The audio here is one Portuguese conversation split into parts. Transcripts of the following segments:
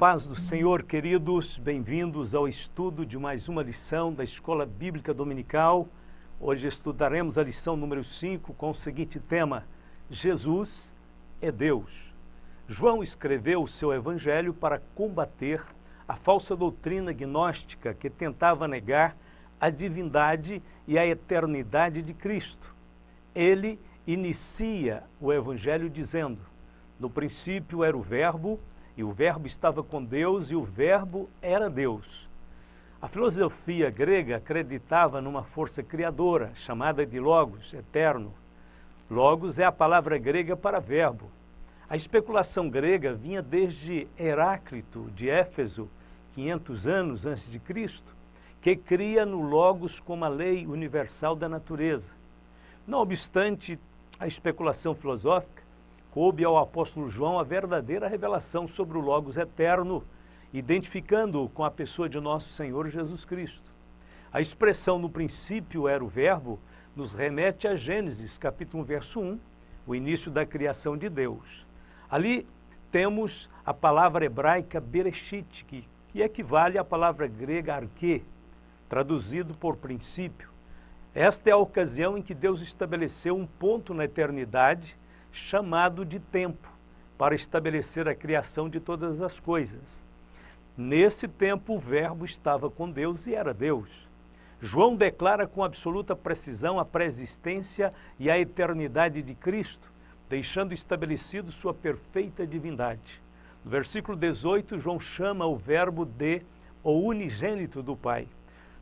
paz do Senhor, queridos, bem-vindos ao estudo de mais uma lição da Escola Bíblica Dominical. Hoje estudaremos a lição número 5 com o seguinte tema: Jesus é Deus. João escreveu o seu evangelho para combater a falsa doutrina gnóstica que tentava negar a divindade e a eternidade de Cristo. Ele inicia o evangelho dizendo: no princípio era o Verbo, e o Verbo estava com Deus, e o Verbo era Deus. A filosofia grega acreditava numa força criadora, chamada de Logos, eterno. Logos é a palavra grega para verbo. A especulação grega vinha desde Heráclito, de Éfeso, 500 anos antes de Cristo, que cria no Logos como a lei universal da natureza. Não obstante a especulação filosófica, coube ao apóstolo João a verdadeira revelação sobre o Logos eterno, identificando-o com a pessoa de nosso Senhor Jesus Cristo. A expressão no princípio era o Verbo nos remete a Gênesis, capítulo 1, verso 1, o início da criação de Deus. Ali temos a palavra hebraica Bereshit, que equivale à palavra grega arquê, traduzido por princípio. Esta é a ocasião em que Deus estabeleceu um ponto na eternidade, chamado de tempo, para estabelecer a criação de todas as coisas. Nesse tempo, o Verbo estava com Deus e era Deus. João declara com absoluta precisão a pré-existência e a eternidade de Cristo, deixando estabelecido sua perfeita divindade. No versículo 18, João chama o Verbo de o unigênito do Pai.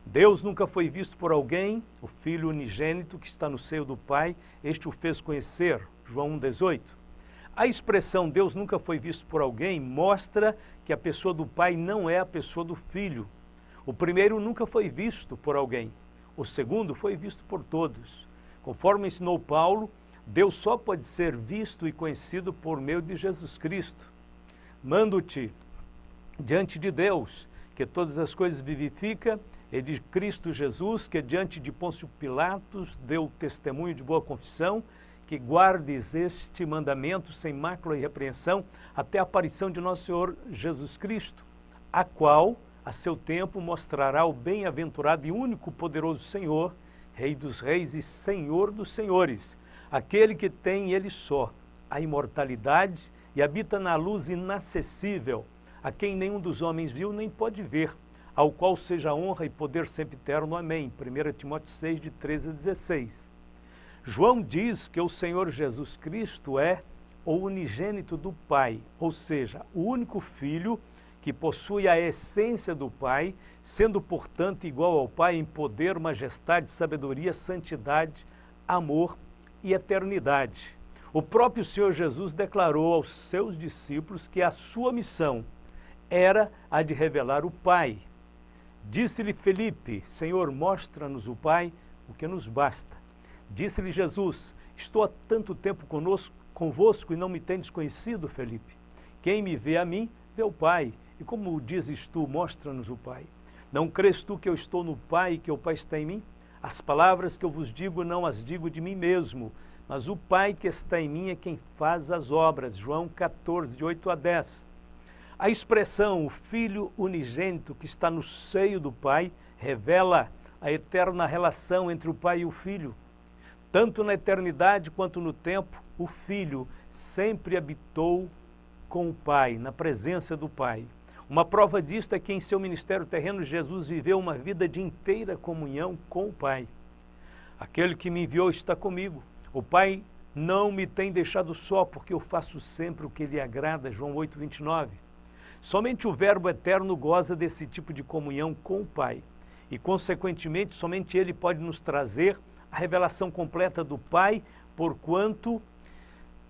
Deus nunca foi visto por alguém, o Filho unigênito que está no seio do Pai, este o fez conhecer. João 1,18. A expressão Deus nunca foi visto por alguém mostra que a pessoa do Pai não é a pessoa do Filho. O primeiro nunca foi visto por alguém, o segundo foi visto por todos. Conforme ensinou Paulo, Deus só pode ser visto e conhecido por meio de Jesus Cristo. Mando-te diante de Deus, que todas as coisas vivifica, e de Cristo Jesus, que diante de Pôncio Pilatos deu testemunho de boa confissão, que guardes este mandamento sem mácula e repreensão até a aparição de nosso Senhor Jesus Cristo, a qual, a seu tempo, mostrará o bem-aventurado e único poderoso Senhor, Rei dos reis e Senhor dos senhores, aquele que tem ele só a imortalidade e habita na luz inacessível, a quem nenhum dos homens viu nem pode ver, ao qual seja honra e poder sempre eterno. Amém. 1 Timóteo 6, de 13 a 16. João diz que o Senhor Jesus Cristo é o unigênito do Pai, ou seja, o único Filho que possui a essência do Pai, sendo, portanto, igual ao Pai em poder, majestade, sabedoria, santidade, amor e eternidade. O próprio Senhor Jesus declarou aos seus discípulos que a sua missão era a de revelar o Pai. Disse-lhe Felipe: Senhor, mostra-nos o Pai, o que nos basta. Disse-lhe Jesus: estou há tanto tempo convosco e não me tendes conhecido, Felipe. Quem me vê a mim, vê o Pai. E como dizes tu, mostra-nos o Pai. Não crês tu que eu estou no Pai e que o Pai está em mim? As palavras que eu vos digo, não as digo de mim mesmo, mas o Pai que está em mim é quem faz as obras. João 14, de 8 a 10. A expressão, o Filho unigênito que está no seio do Pai, revela a eterna relação entre o Pai e o Filho. Tanto na eternidade quanto no tempo, o Filho sempre habitou com o Pai, na presença do Pai. Uma prova disto é que em seu ministério terreno, Jesus viveu uma vida de inteira comunhão com o Pai. Aquele que me enviou está comigo. O Pai não me tem deixado só, porque eu faço sempre o que lhe agrada. João 8, 29. Somente o Verbo eterno goza desse tipo de comunhão com o Pai. E, consequentemente, somente Ele pode nos trazer a revelação completa do Pai, porquanto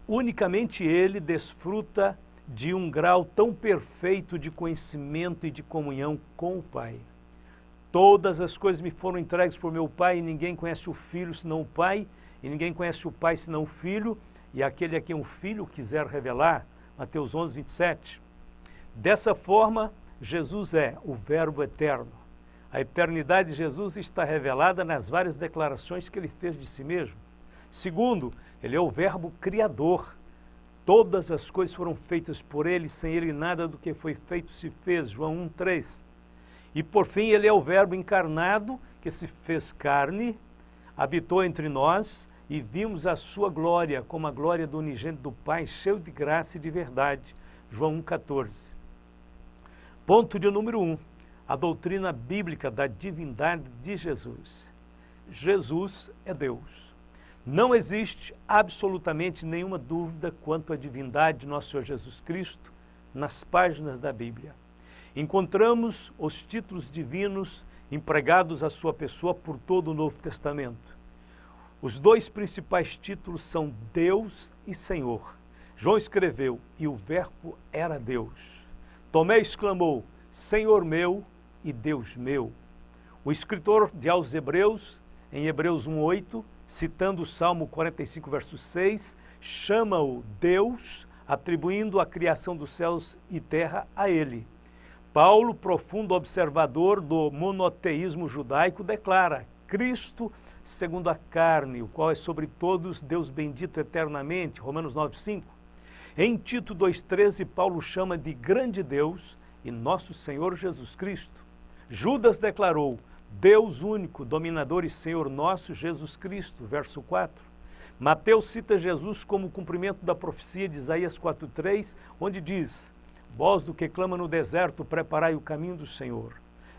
unicamente Ele desfruta de um grau tão perfeito de conhecimento e de comunhão com o Pai. Todas as coisas me foram entregues por meu Pai, e ninguém conhece o Filho senão o Pai, e ninguém conhece o Pai senão o Filho, e aquele a quem o Filho quiser revelar. Mateus 11, 27. Dessa forma, Jesus é o Verbo eterno. A eternidade de Jesus está revelada nas várias declarações que ele fez de si mesmo. Segundo, ele é o Verbo criador. Todas as coisas foram feitas por ele, sem ele nada do que foi feito se fez. João 1,3. E por fim ele é o verbo encarnado que se fez carne, habitou entre nós e vimos a sua glória, como a glória do unigênito do Pai, cheio de graça e de verdade. João 1,14. Ponto de número 1. A doutrina bíblica da divindade de Jesus. Jesus é Deus. Não existe absolutamente nenhuma dúvida quanto à divindade de nosso Senhor Jesus Cristo nas páginas da Bíblia. Encontramos os títulos divinos empregados à sua pessoa por todo o Novo Testamento. Os dois principais títulos são Deus e Senhor. João escreveu, e o Verbo era Deus. Tomé exclamou, Senhor meu e Deus meu. O escritor aos Hebreus, em Hebreus 1,8, citando o Salmo 45, verso 6, chama-o Deus, atribuindo a criação dos céus e terra a ele. Paulo, profundo observador do monoteísmo judaico, declara Cristo segundo a carne, o qual é sobre todos Deus bendito eternamente, Romanos 9,5. Em Tito 2,13, Paulo chama de grande Deus e nosso Senhor Jesus Cristo. Judas declarou, Deus único, dominador e Senhor nosso, Jesus Cristo, verso 4. Mateus cita Jesus como cumprimento da profecia de Isaías 4,3, onde diz, voz do que clama no deserto, preparai o caminho do Senhor.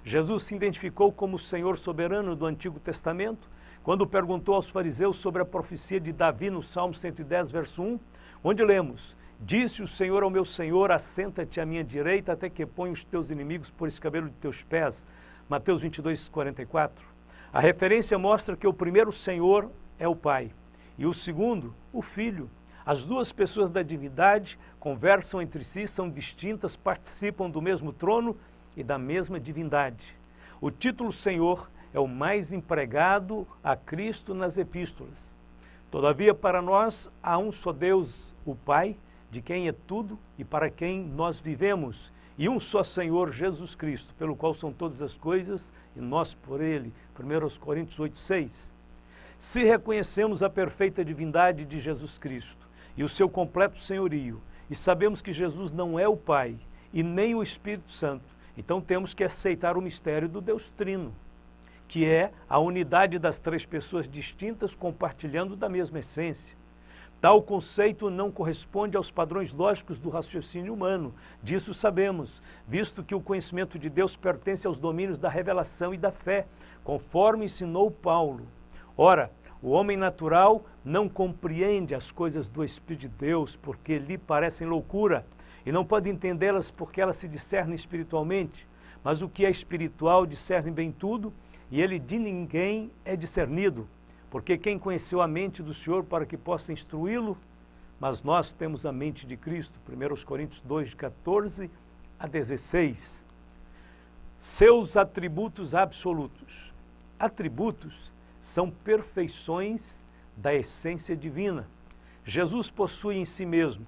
Jesus se identificou como o Senhor soberano do Antigo Testamento, quando perguntou aos fariseus sobre a profecia de Davi no Salmo 110, verso 1, onde lemos, disse o Senhor ao meu Senhor, assenta-te à minha direita, até que ponha os teus inimigos por escabelo de teus pés. Mateus 22, 44. A referência mostra que o primeiro Senhor é o Pai e o segundo, o Filho. As duas pessoas da divindade conversam entre si, são distintas, participam do mesmo trono e da mesma divindade. O título Senhor é o mais empregado a Cristo nas epístolas. Todavia, para nós, há um só Deus, o Pai, de quem é tudo e para quem nós vivemos, e um só Senhor, Jesus Cristo, pelo qual são todas as coisas, e nós por Ele. 1 Coríntios 8,6. Se reconhecemos a perfeita divindade de Jesus Cristo e o seu completo senhorio, e sabemos que Jesus não é o Pai e nem o Espírito Santo, então temos que aceitar o mistério do Deus Trino, que é a unidade das três pessoas distintas compartilhando da mesma essência. Tal conceito não corresponde aos padrões lógicos do raciocínio humano. Disso sabemos, visto que o conhecimento de Deus pertence aos domínios da revelação e da fé, conforme ensinou Paulo. Ora, o homem natural não compreende as coisas do Espírito de Deus, porque lhe parecem loucura, e não pode entendê-las porque elas se discernem espiritualmente. Mas o que é espiritual discerne bem tudo, e ele de ninguém é discernido. Porque quem conheceu a mente do Senhor para que possa instruí-lo? Mas nós temos a mente de Cristo. 1 Coríntios 2, de 14 a 16. Seus atributos absolutos. Atributos são perfeições da essência divina. Jesus possui em si mesmo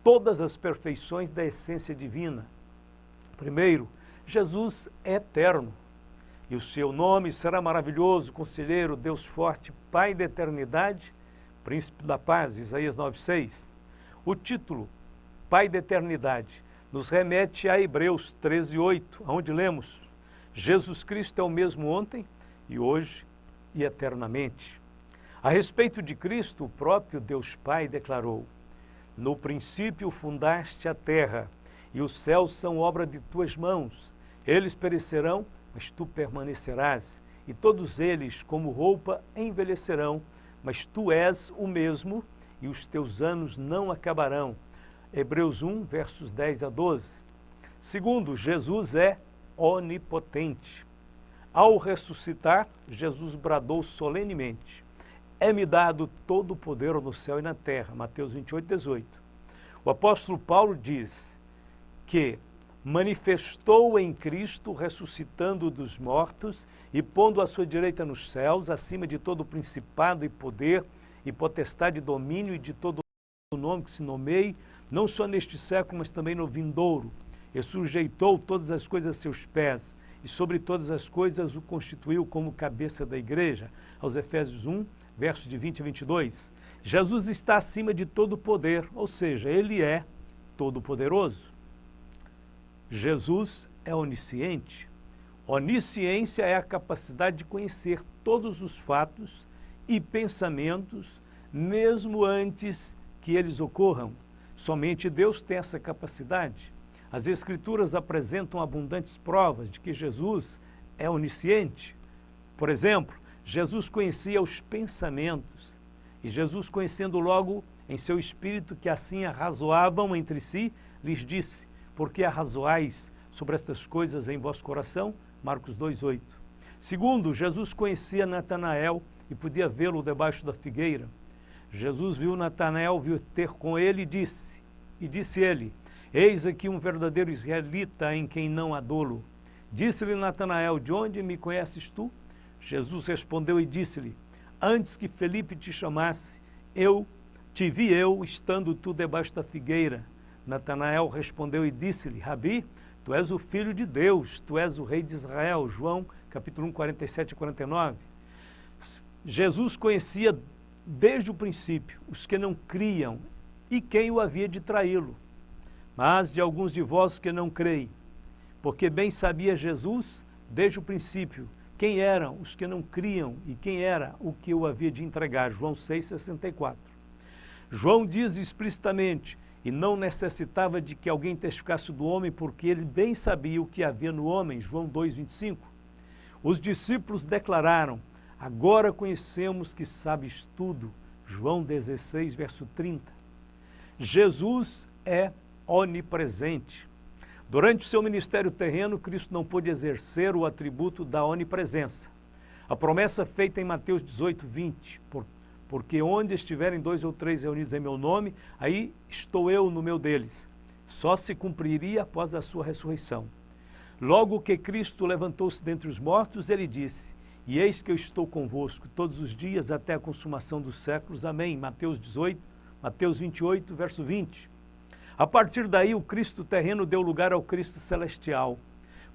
todas as perfeições da essência divina. Primeiro, Jesus é eterno. E o seu nome será maravilhoso, conselheiro, Deus forte, Pai da eternidade, Príncipe da paz, Isaías 9,6. O título, Pai da eternidade, nos remete a Hebreus 13,8, onde lemos, Jesus Cristo é o mesmo ontem e hoje e eternamente. A respeito de Cristo, o próprio Deus Pai declarou, no princípio fundaste a terra, e os céus são obra de tuas mãos, eles perecerão, mas tu permanecerás, e todos eles, como roupa, envelhecerão, mas tu és o mesmo, e os teus anos não acabarão. Hebreus 1, versos 10 a 12. Segundo, Jesus é onipotente. Ao ressuscitar, Jesus bradou solenemente, é-me dado todo o poder no céu e na terra. Mateus 28, 18. O apóstolo Paulo diz que manifestou em Cristo, ressuscitando dos mortos e pondo à sua direita nos céus, acima de todo principado e poder e potestade e domínio e de todo o nome que se nomeie, não só neste século, mas também no vindouro. E sujeitou todas as coisas a seus pés, e sobre todas as coisas o constituiu como cabeça da igreja. Aos Efésios 1, versos de 20 a 22. Jesus está acima de todo poder, ou seja, Ele é todo-poderoso. Jesus é onisciente. Onisciência é a capacidade de conhecer todos os fatos e pensamentos, mesmo antes que eles ocorram. Somente Deus tem essa capacidade. As Escrituras apresentam abundantes provas de que Jesus é onisciente. Por exemplo, Jesus conhecia os pensamentos, e Jesus, conhecendo logo em seu espírito que assim arrazoavam entre si, lhes disse: por que arrazoais sobre estas coisas em vosso coração? Marcos 2,8. Segundo, Jesus conhecia Natanael e podia vê-lo debaixo da figueira. Jesus viu Natanael vir ter com ele e disse ele: eis aqui um verdadeiro israelita em quem não há dolo. Disse-lhe Natanael: de onde me conheces tu? Jesus respondeu e disse-lhe: antes que Felipe te chamasse, te vi estando tu debaixo da figueira. Natanael respondeu e disse-lhe: Rabi, tu és o Filho de Deus, tu és o Rei de Israel. João, capítulo 1, 47 e 49. Jesus conhecia desde o princípio os que não criam e quem o havia de traí-lo. Mas de alguns de vós que não creem, porque bem sabia Jesus desde o princípio quem eram os que não criam e quem era o que o havia de entregar. João 6,64. João diz explicitamente: e não necessitava de que alguém testificasse do homem, porque ele bem sabia o que havia no homem. João 2,25. Os discípulos declararam: agora conhecemos que sabes tudo. João 16, verso 30. Jesus é onipresente. Durante o seu ministério terreno, Cristo não pôde exercer o atributo da onipresença. A promessa feita em Mateus 18, 20, porque onde estiverem 2 ou 3 reunidos em meu nome, aí estou eu no meio deles. Só se cumpriria após a sua ressurreição. Logo que Cristo levantou-se dentre os mortos, ele disse: e eis que eu estou convosco todos os dias até a consumação dos séculos. Amém. Mateus 28, verso 20. A partir daí, o Cristo terreno deu lugar ao Cristo celestial.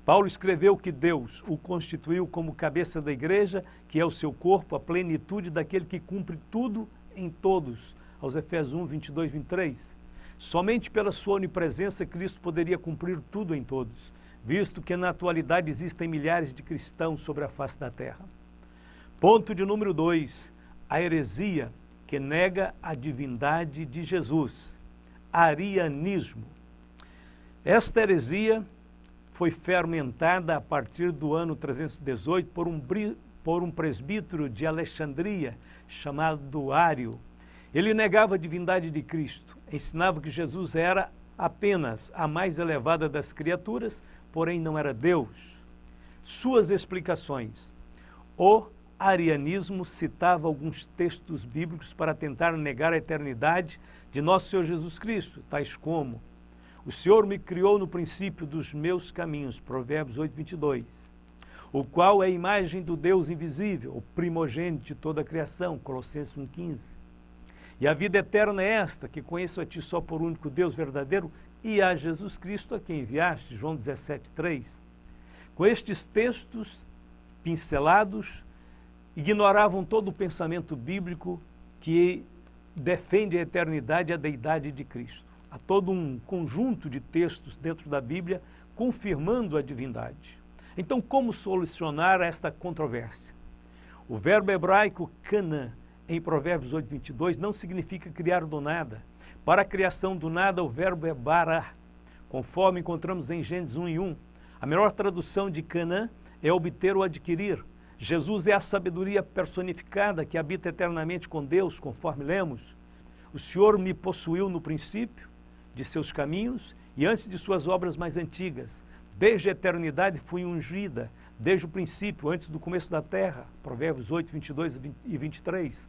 Paulo escreveu que Deus o constituiu como cabeça da igreja, que é o seu corpo, a plenitude daquele que cumpre tudo em todos, aos Efésios 1, 22, 23. Somente pela sua onipresença Cristo poderia cumprir tudo em todos, visto que na atualidade existem milhares de cristãos sobre a face da terra. Ponto de número 2, a heresia que nega a divindade de Jesus. Arianismo. Esta heresia foi fermentada a partir do ano 318 por um presbítero de Alexandria chamado Ário. Ele negava a divindade de Cristo, ensinava que Jesus era apenas a mais elevada das criaturas, porém não era Deus. Suas explicações: o arianismo citava alguns textos bíblicos para tentar negar a eternidade de nosso Senhor Jesus Cristo, tais como: o Senhor me criou no princípio dos meus caminhos, Provérbios 8, 22. O qual é a imagem do Deus invisível, o primogênito de toda a criação, Colossenses 1, 15. E a vida eterna é esta, que conheço a ti só por único Deus verdadeiro e a Jesus Cristo a quem enviaste, João 17, 3. Com estes textos pincelados, ignoravam todo o pensamento bíblico que defende a eternidade e a deidade de Cristo. Há todo um conjunto de textos dentro da Bíblia confirmando a divindade. Então, como solucionar esta controvérsia? O verbo hebraico Canaã, em Provérbios 8, 22, não significa criar do nada. Para a criação do nada, o verbo é bará, conforme encontramos em Gênesis 1 e 1. A melhor tradução de Canaã é obter ou adquirir. Jesus é a sabedoria personificada que habita eternamente com Deus, conforme lemos. O Senhor me possuiu no princípio de seus caminhos e antes de suas obras mais antigas. Desde a eternidade fui ungida, desde o princípio, antes do começo da terra. Provérbios 8, 22 e 23.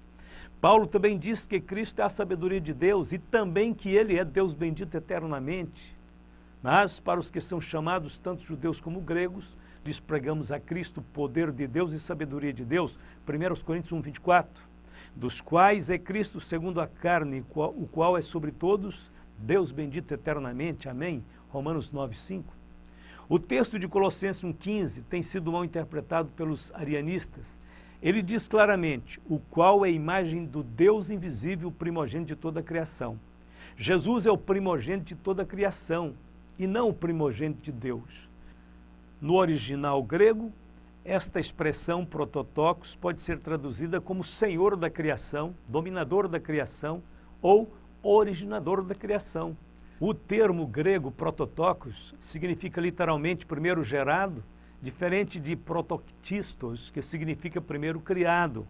Paulo também diz que Cristo é a sabedoria de Deus e também que Ele é Deus bendito eternamente. Mas para os que são chamados, tanto judeus como gregos, lhes pregamos a Cristo, poder de Deus e sabedoria de Deus, 1 Coríntios 1, 24, dos quais é Cristo segundo a carne, o qual é sobre todos, Deus bendito eternamente, amém, Romanos 9, 5. O texto de Colossenses 1, 15 tem sido mal interpretado pelos arianistas, Ele diz claramente, o qual é a imagem do Deus invisível, primogênito de toda a criação. Jesus é o primogênito de toda a criação e não o primogênito de Deus. No original grego, esta expressão prototokos pode ser traduzida como Senhor da criação, dominador da criação ou originador da criação. O termo grego prototokos significa literalmente primeiro gerado, diferente de protoktistos, que significa primeiro criado.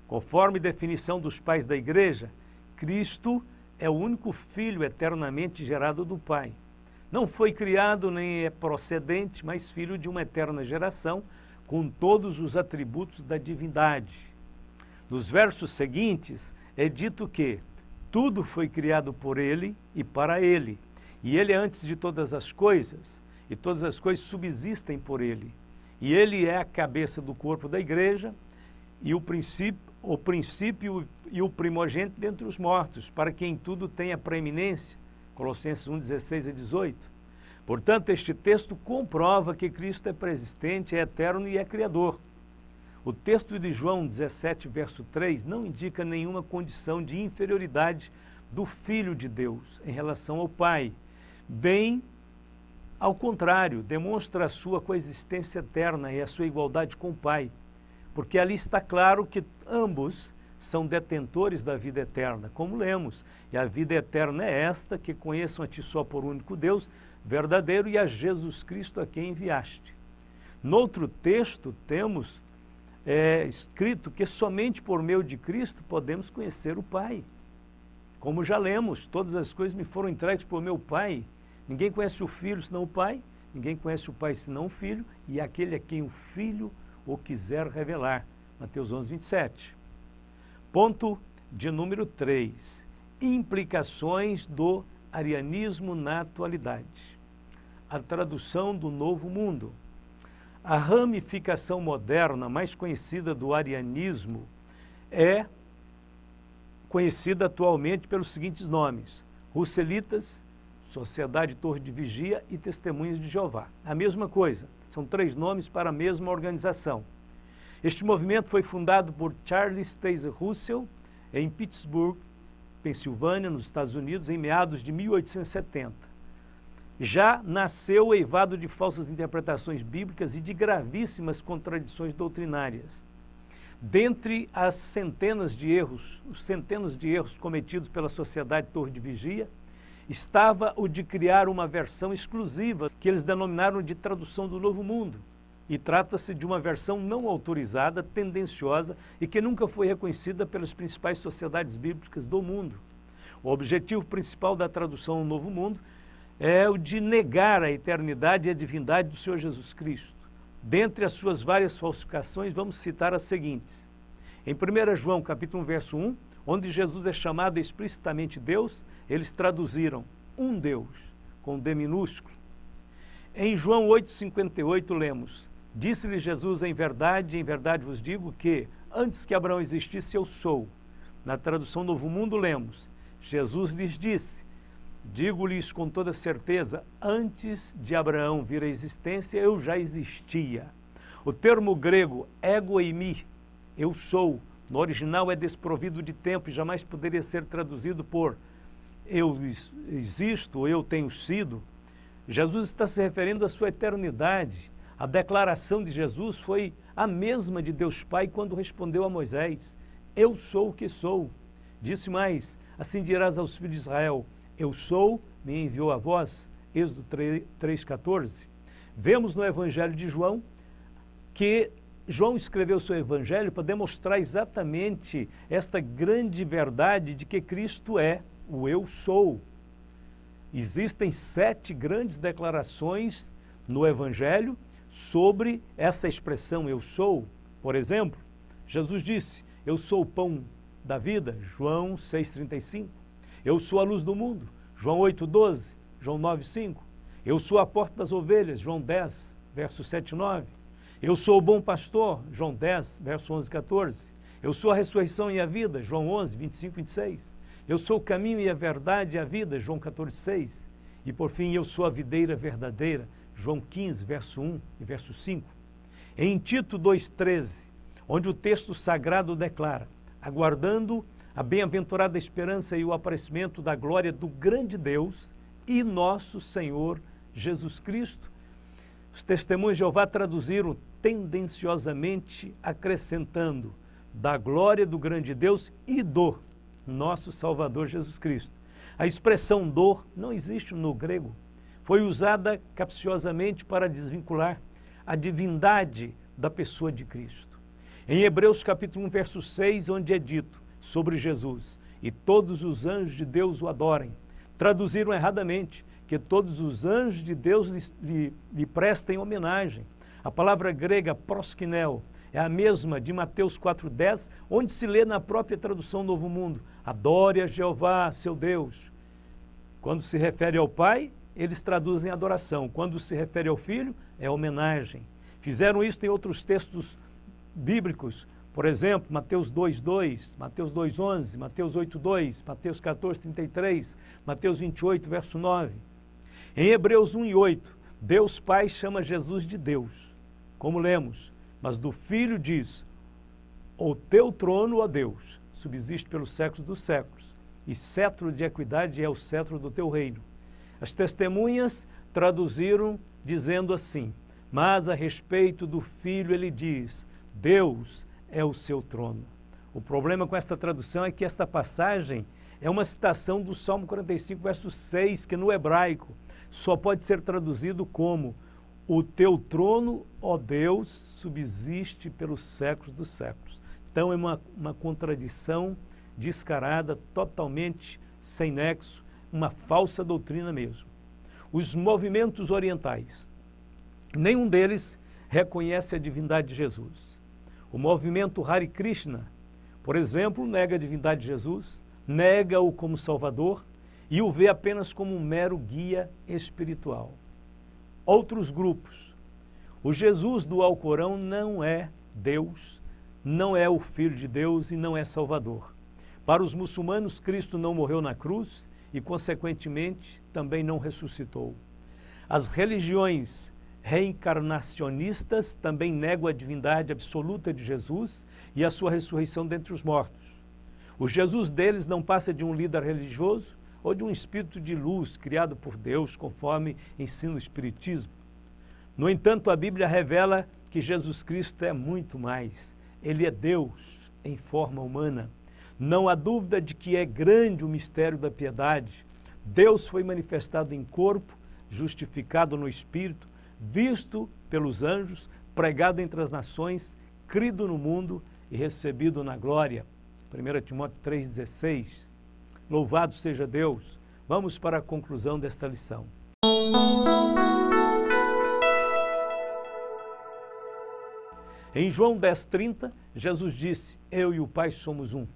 Conforme definição dos pais da igreja, Cristo é o único filho eternamente gerado do Pai. Não foi criado nem é procedente, mas filho de uma eterna geração, com todos os atributos da divindade. Nos versos seguintes é dito que tudo foi criado por ele e para ele, e ele é antes de todas as coisas, e todas as coisas subsistem por ele. E ele é a cabeça do corpo da igreja e o princípio e o primogênito dentre os mortos, para que em tudo tenha preeminência. Colossenses 1, 16 a 18. Portanto, este texto comprova que Cristo é preexistente, é eterno e é criador. O texto de João 17, verso 3, não indica nenhuma condição de inferioridade do Filho de Deus em relação ao Pai. Bem, ao contrário, demonstra a sua coexistência eterna e a sua igualdade com o Pai, porque ali está claro que ambos são detentores da vida eterna, como lemos, e a vida eterna é esta, que conheçam a Ti só por único Deus, verdadeiro, e a Jesus Cristo a quem enviaste. Noutro texto temos escrito que somente por meio de Cristo podemos conhecer o Pai. Como já lemos, todas as coisas me foram entregues por meu Pai. Ninguém conhece o Filho senão o Pai, ninguém conhece o Pai senão o Filho, e aquele a quem o Filho o quiser revelar. Mateus 11, 27. Ponto de número 3. Implicações do arianismo na atualidade. A tradução do Novo Mundo. A ramificação moderna mais conhecida do arianismo é conhecida atualmente pelos seguintes nomes: Russelitas, Sociedade Torre de Vigia e Testemunhas de Jeová. A mesma coisa, são 3 nomes para a mesma organização. Este movimento foi fundado por Charles Taze Russell em Pittsburgh, Pensilvânia, nos Estados Unidos, em meados de 1870. Já nasceu eivado de falsas interpretações bíblicas e de gravíssimas contradições doutrinárias. Dentre as centenas de erros cometidos pela Sociedade Torre de Vigia, estava o de criar uma versão exclusiva que eles denominaram de tradução do Novo Mundo. E trata-se de uma versão não autorizada, tendenciosa e que nunca foi reconhecida pelas principais sociedades bíblicas do mundo. O objetivo principal da tradução ao Novo Mundo é o de negar a eternidade e a divindade do Senhor Jesus Cristo. Dentre as suas várias falsificações, vamos citar as seguintes. Em 1 João, capítulo 1, verso 1, onde Jesus é chamado explicitamente Deus, eles traduziram um Deus, com D minúsculo. Em João 8,58 lemos: disse-lhe Jesus, em verdade vos digo que, antes que Abraão existisse, eu sou. Na tradução Novo Mundo lemos: Jesus lhes disse, digo-lhes com toda certeza, antes de Abraão vir à existência, eu já existia. O termo grego ego eimi, eu sou, no original é desprovido de tempo e jamais poderia ser traduzido por eu existo, eu tenho sido. Jesus está se referindo à sua eternidade. A declaração de Jesus foi a mesma de Deus Pai quando respondeu a Moisés: eu sou o que sou. Disse mais: assim dirás aos filhos de Israel, eu sou, me enviou a vós. Êxodo 3,14. Vemos no Evangelho de João que João escreveu seu Evangelho para demonstrar exatamente esta grande verdade de que Cristo é o eu sou. Existem 7 grandes declarações no Evangelho sobre essa expressão eu sou. Por exemplo, Jesus disse, eu sou o pão da vida, João 6,35. Eu sou a luz do mundo, João 8,12, João 9,5. Eu sou a porta das ovelhas, João 10, verso 7 e 9. Eu sou o bom pastor, João 10, verso 11 e 14. Eu sou a ressurreição e a vida, João 11, 25 e 26. Eu sou o caminho e a verdade e a vida, João 14, 6. E por fim, eu sou a videira verdadeira, João 15, verso 1 e verso 5. Em Tito 2,13, onde o texto sagrado declara: aguardando a bem-aventurada esperança e o aparecimento da glória do grande Deus e nosso Senhor Jesus Cristo. Os testemunhos de Jeová traduziram tendenciosamente acrescentando da glória do grande Deus e do nosso Salvador Jesus Cristo. A expressão do não existe no grego. Foi usada capciosamente para desvincular a divindade da pessoa de Cristo. Em Hebreus capítulo 1, verso 6, onde é dito sobre Jesus: e todos os anjos de Deus o adorem, traduziram erradamente que todos os anjos de Deus lhe prestem homenagem. A palavra grega proskineo é a mesma de Mateus 4,10, onde se lê na própria tradução Novo Mundo: adore a Jeová, seu Deus. Quando se refere ao Pai, eles traduzem adoração. Quando se refere ao Filho, é homenagem. Fizeram isso em outros textos bíblicos, por exemplo, Mateus 2,2, Mateus 2,11, Mateus 8,2, Mateus 14,33, Mateus 28, verso 9. Em Hebreus 1,8, Deus Pai chama Jesus de Deus, como lemos, mas do Filho diz: o teu trono, ó Deus, subsiste pelos séculos dos séculos, e cetro de equidade é o cetro do teu reino. As testemunhas traduziram dizendo assim: mas a respeito do Filho ele diz: Deus é o seu trono. O problema com esta tradução é que esta passagem é uma citação do Salmo 45, verso 6, que no hebraico só pode ser traduzido como: o teu trono, ó Deus, subsiste pelos séculos dos séculos. Então é uma contradição descarada, totalmente sem nexo, uma falsa doutrina mesmo. Os movimentos orientais, nenhum deles reconhece a divindade de Jesus. O movimento Hare Krishna, por exemplo, nega a divindade de Jesus, nega-o como Salvador e o vê apenas como um mero guia espiritual. Outros grupos, o Jesus do Alcorão não é Deus, não é o Filho de Deus e não é Salvador. Para os muçulmanos, Cristo não morreu na cruz e, consequentemente, também não ressuscitou. As religiões reencarnacionistas também negam a divindade absoluta de Jesus e a sua ressurreição dentre os mortos. O Jesus deles não passa de um líder religioso ou de um espírito de luz criado por Deus, conforme ensina o Espiritismo. No entanto, a Bíblia revela que Jesus Cristo é muito mais. Ele é Deus em forma humana. Não há dúvida de que é grande o mistério da piedade. Deus foi manifestado em corpo, justificado no Espírito, visto pelos anjos, pregado entre as nações, crido no mundo e recebido na glória. 1 Timóteo 3,16. Louvado seja Deus. Vamos para a conclusão desta lição. Em João 10,30, Jesus disse: eu e o Pai somos um.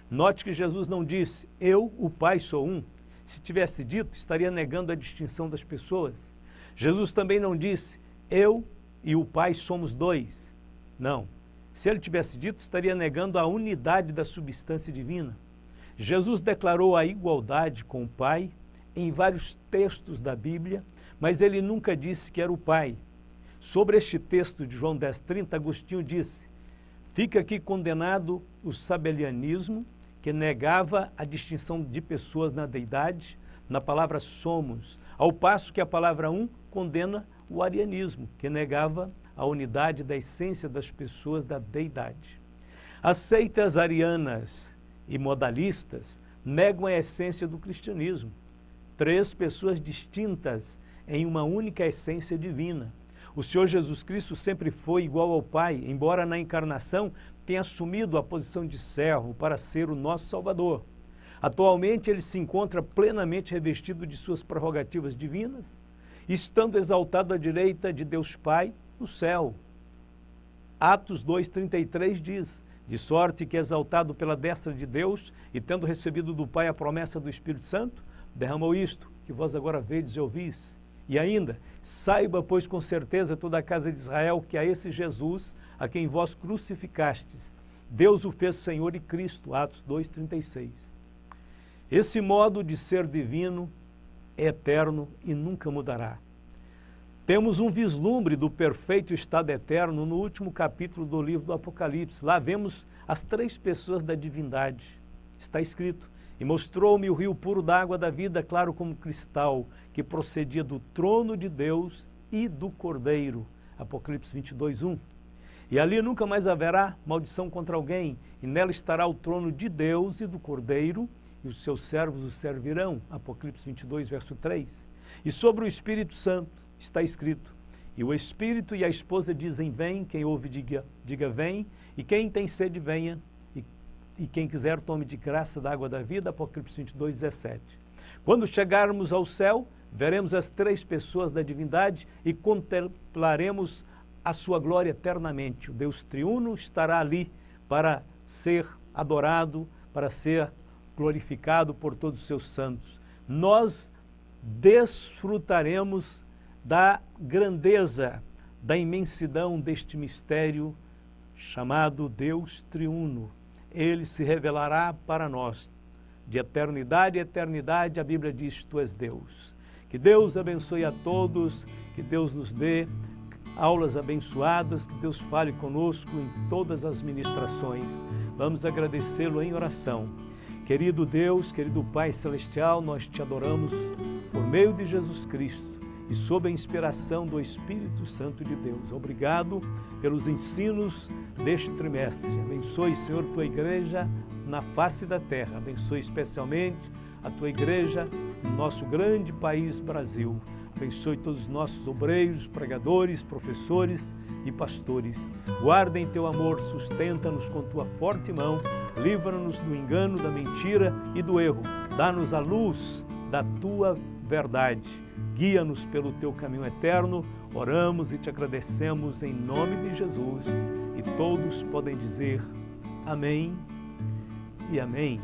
Note que Jesus não disse: eu, o Pai, sou um. Se tivesse dito, estaria negando a distinção das pessoas. Jesus também não disse: eu e o Pai somos dois. Não. Se ele tivesse dito, estaria negando a unidade da substância divina. Jesus declarou a igualdade com o Pai em vários textos da Bíblia, mas ele nunca disse que era o Pai. Sobre este texto de João 10,30, Agostinho disse: fica aqui condenado o sabelianismo, que negava a distinção de pessoas na deidade, na palavra somos, ao passo que a palavra um condena o arianismo, que negava a unidade da essência das pessoas da deidade. As seitas arianas e modalistas negam a essência do cristianismo. 3 pessoas distintas em uma única essência divina. O Senhor Jesus Cristo sempre foi igual ao Pai, embora na encarnação tenha assumido a posição de servo para ser o nosso Salvador. Atualmente ele se encontra plenamente revestido de suas prerrogativas divinas, estando exaltado à direita de Deus Pai no céu. Atos 2,33 diz: de sorte que, exaltado pela destra de Deus e tendo recebido do Pai a promessa do Espírito Santo, derramou isto, que vós agora vedes e ouvis. E ainda, saiba, pois, com certeza toda a casa de Israel, que a esse Jesus, a quem vós crucificastes, Deus o fez Senhor e Cristo. Atos 2,36. Esse modo de ser divino é eterno e nunca mudará. Temos um vislumbre do perfeito estado eterno no último capítulo do livro do Apocalipse. Lá vemos as 3 pessoas da divindade. Está escrito: e mostrou-me o rio puro d'água da vida, claro como cristal, que procedia do trono de Deus e do Cordeiro. Apocalipse 22, 1. E ali nunca mais haverá maldição contra alguém, e nela estará o trono de Deus e do Cordeiro, e os seus servos o servirão. Apocalipse 22, verso 3. E sobre o Espírito Santo está escrito: e o Espírito e a esposa dizem, vem, quem ouve diga vem, e quem tem sede venha, e quem quiser tome de graça da água da vida. Apocalipse 22, 17. Quando chegarmos ao céu, veremos as 3 pessoas da divindade e contemplaremos a sua glória eternamente. O Deus triuno estará ali para ser adorado, para ser glorificado por todos os seus santos. Nós desfrutaremos da grandeza, da imensidão deste mistério chamado Deus triuno. Ele se revelará para nós. De eternidade a eternidade, a Bíblia diz, tu és Deus. Que Deus abençoe a todos, que Deus nos dê aulas abençoadas, que Deus fale conosco em todas as ministrações. Vamos agradecê-lo em oração. Querido Deus, querido Pai Celestial, nós te adoramos por meio de Jesus Cristo e sob a inspiração do Espírito Santo de Deus. Obrigado pelos ensinos deste trimestre. Abençoe, Senhor, tua igreja na face da terra. Abençoe especialmente a tua igreja no nosso grande país, Brasil. Abençoe todos os nossos obreiros, pregadores, professores e pastores. Guarda em teu amor, sustenta-nos com tua forte mão, livra-nos do engano, da mentira e do erro. Dá-nos a luz da tua verdade. Guia-nos pelo teu caminho eterno. Oramos e te agradecemos em nome de Jesus. E todos podem dizer amém e amém.